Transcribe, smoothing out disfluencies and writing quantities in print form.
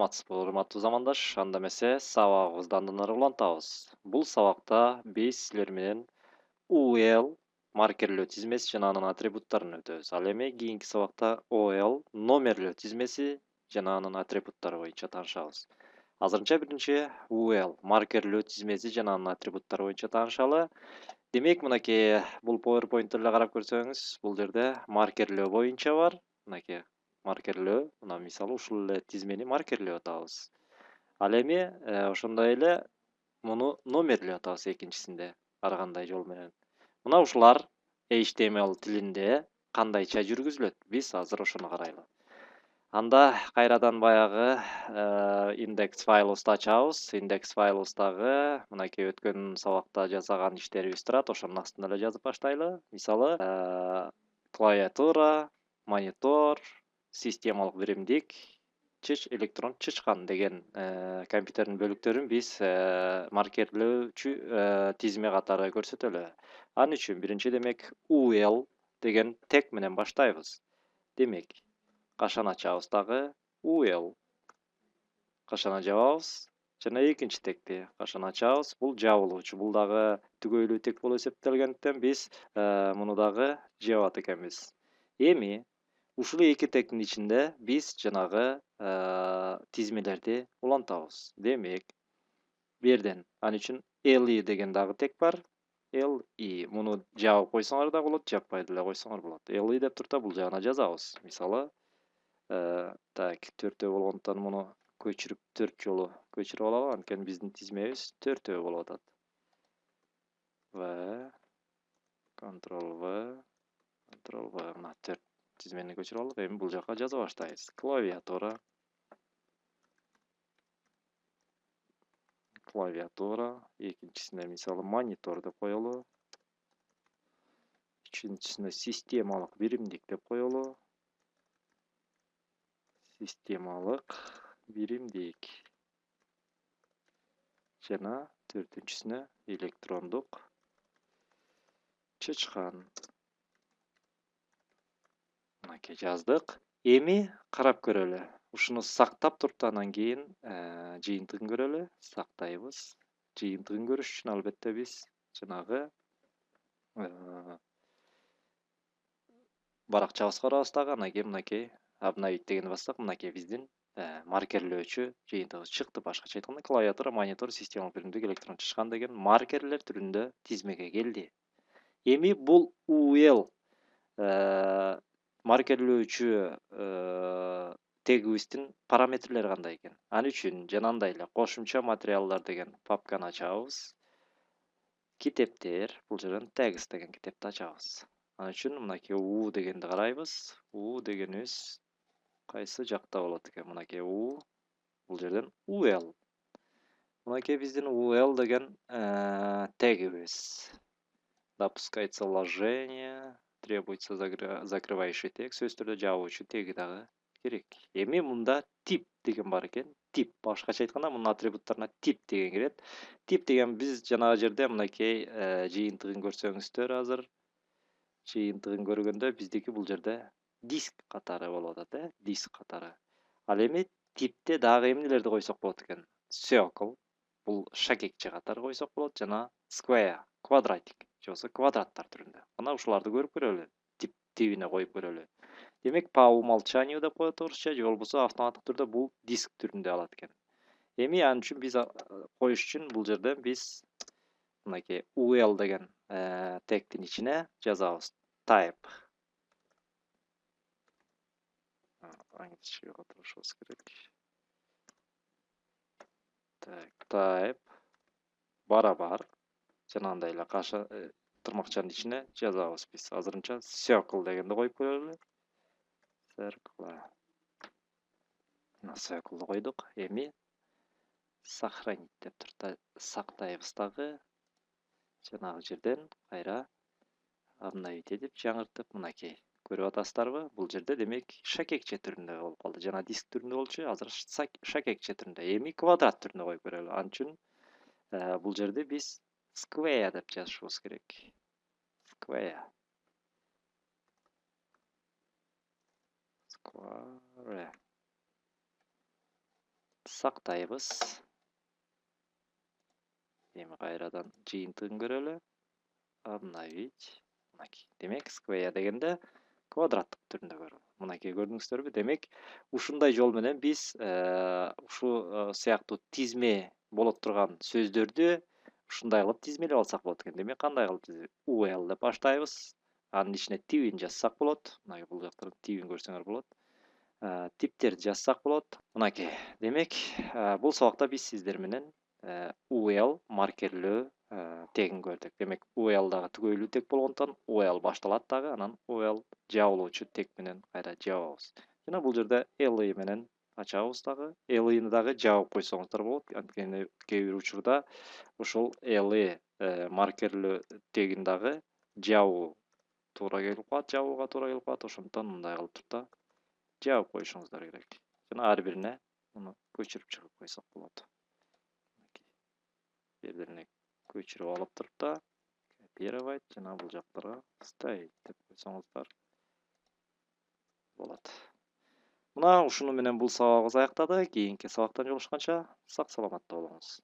Саламатсызбы, урматтуу замандаш. Анда эмесе сабагыбызды андан ары улантабыз. Бул сабакта биз силер менен UL маркерлөө тизмеси жана анын атрибуттарын өтөбүз. Ал эми кийинки сабакта OL номерлөө тизмеси жана анын атрибуттары боюнча таанышабыз. Азырынча биринчи UL маркерлөө тизмеси жана анын атрибуттары боюнча таанышалы. Демек, мынакей бул PowerPoint эле карап көрсөңүз, бул жерде маркерлөө боюнча бар. Мынакей маркерлөө, мына мисалы ушул эле тизмени маркерлеп атабыз. Ал эми ошондой эле муну номерлеп атабыз экинчисинде ар кандай жол менен. Мына ушулар HTML тилинде кандайча жүргүзүлөт? Биз азыр ошону карайлы. Анда кайрадан баягы индекс файлыбызды ачабыз. Индекс файлыбыздагы мынакей өткөн сабакта жасаган иштерибиз турат. Ошонун астына эле жазып баштайлы. Мисалы, клавиатура, монитор, системалык биримдик, электрон чычкан деген компьютердин бөлүктөрүн биз маркерлөөчү тизме катары көрсөтөлү. Ал үчүн биринчи демек UL деген тег менен баштайбыз. Демек, кашан ачабыз дагы UL. Кашан жабабыз жана экинчи тегти кашан ачабыз. Бул жабылуучу. Бул дагы түгөйлүү тег болуп эсептелгендиктен биз муну дагы жабат экенбиз. Эми ушул эки тегтин ичинде биз жанагы тизмелерди улантабыз. Демек, бу жерден ал үчүн LI деген дагы тег бар. LI муну жабып койсоңор да болот, жаппай деле койсоңор болот. LI деп турта бул жагына жазабыз. Мисалы, так, 4 болгондуктан муну көчүрүп 4 жолу көчүрүп алалы. Анткени биздин тизмебиз 4 болуп атат. V, Ctrl-V, Ctrl-V, мына 4 тизмени көчүрүп алдык. Эми бул жака жаза баштайбыз. Клавиатура. Экинчисине мисалы монитор деп коелу. Үчүнчүсүнө системалык биримдик деп коелу. Системалык биримдик. Жана төртүнчүсүнө электрондук чычкан. Мынакей жаздык. Эми карап көрөлү. Ушуну сактап туруп анан кийин жыйынтыгын көрөлү. Сактайбыз. Жыйынтыгын көрүш үчүн албетте биз жанагы баракчабызга барабыз дагы. Анан кийин мынакей обновить дегенди бассак, мынакей биздин маркерлөөчү жыйынтыгыбыз чыкты. Башкача айтканда, клавиатура, монитор, системалык биримдик, электрон чычкан деген маркерлер түрүндө тизмеге келди. Эми бул UL маркерлөөчү тегибиздин параметрлери кандай экен? Ал үчүн жанагындай эле кошумча материалдар деген папканы ачабыз. Китептер, бул жерден text деген китепти ачабыз. Ал үчүн мынакей U дегенди карайбыз. U дегенибиз кайсы жакта болот экен? Мынакей U, бул жерден UL. Мынакей биздин UL деген тегибиз. Допускается вложение, требуется закрывающий тег, сөз түрдө жабуучу теги дагы керек. Эми мында тип деген бар экен. Тип, башкача айтканда, мунун атрибуттарына тип деген кирет. Тип деген биз жанагы жерде мынакей жыйынтыгын көрсөңүздөр азыр. Жыйынтыгын көргөндө биздики бул жерде диск катары болуп атат, диск катары. Ал эми типте дагы эмнелерди койсок болот экен? Circle, бул шакекче катары койсок болот, жана square, квадратик, же болбосо квадраттар түрүндө. Мына ушуларды көрүп көрөлү. Тибине коюп көрөлү. Демек, по умолчанию деп коет орусча, же болбосо автоматтык түрдө бул диск түрүндө алат экен. Эми ал үчүн биз коюш үчүн бул жерде биз мынакей UL деген тегтин ичине жазабыз. Type. Аңчыга турушубуз керек. Так, type барабар. Жанагындай эле каша тырмакчанын ичине жазабыз биз. Азырынча circle дегенди коюп көрөлү. Circle. Мына circle койдук. Эми сохранить деп турта сактайбыз дагы. Жанагы жерден кайра обновить этип жаңыртып, мынакей көрүп атасыздарбы? Бул жерде демек шакекче түрүндө болуп калды. Жана диск түрүндө болчу, азыр шакекче түрүндө. Эми квадрат түрүндө коюп көрөлү. Ал үчүн бул жерде биз square деп жазышыбыз керек. Square. Square. сактайбыз. Эми кайрадан жыйынтыгын көрөлү. Обновить. Мынакей. Демек, square дегенде квадраттык түрүндө көрөлү. Мынакей көрдүңүздөрбү? Демек, ушундай жол менен биз ушу сыяктуу тизме болот турган сөздөрдү ушундай кылып тизмелеп алсак болот экен. Демек, кандай кылып UL деп баштайбыз. Анын ичине типин жазсак болот. Мына бул жактан типин көрсөңөр болот. Типтерди жазсак болот. Мынакей. Демек, бул сабакта биз сиздер менен UL маркерлөө тегин көрдүк. Демек, UL дагы түгөйлүү тек болгондон UL башталат дагы, анан UL жабылуучу тек менен кайра жабабыз. Жана бул жерде LI менен ачабыз дагы. LI-ны дагы жабып койсоңуздар болот. Анткени кээ бир учурда ошол LI маркерлөө тегин дагы жабуу туура келип калат, жабууга туура келип калат. Ошондон мындай кылып туруп да жабып коюшуңуздар керек. Жана ар бирине муну көчүрүп чыгып койсок болот. Жердерине көчүрүп алып туруп да копировать жана бул жактарга ставить деп койсоңуздар болот. Мына ушуну менен бул сабагыбыз аяктады. Кийинки сабактан жолугушканча сак саламатта болуңуз.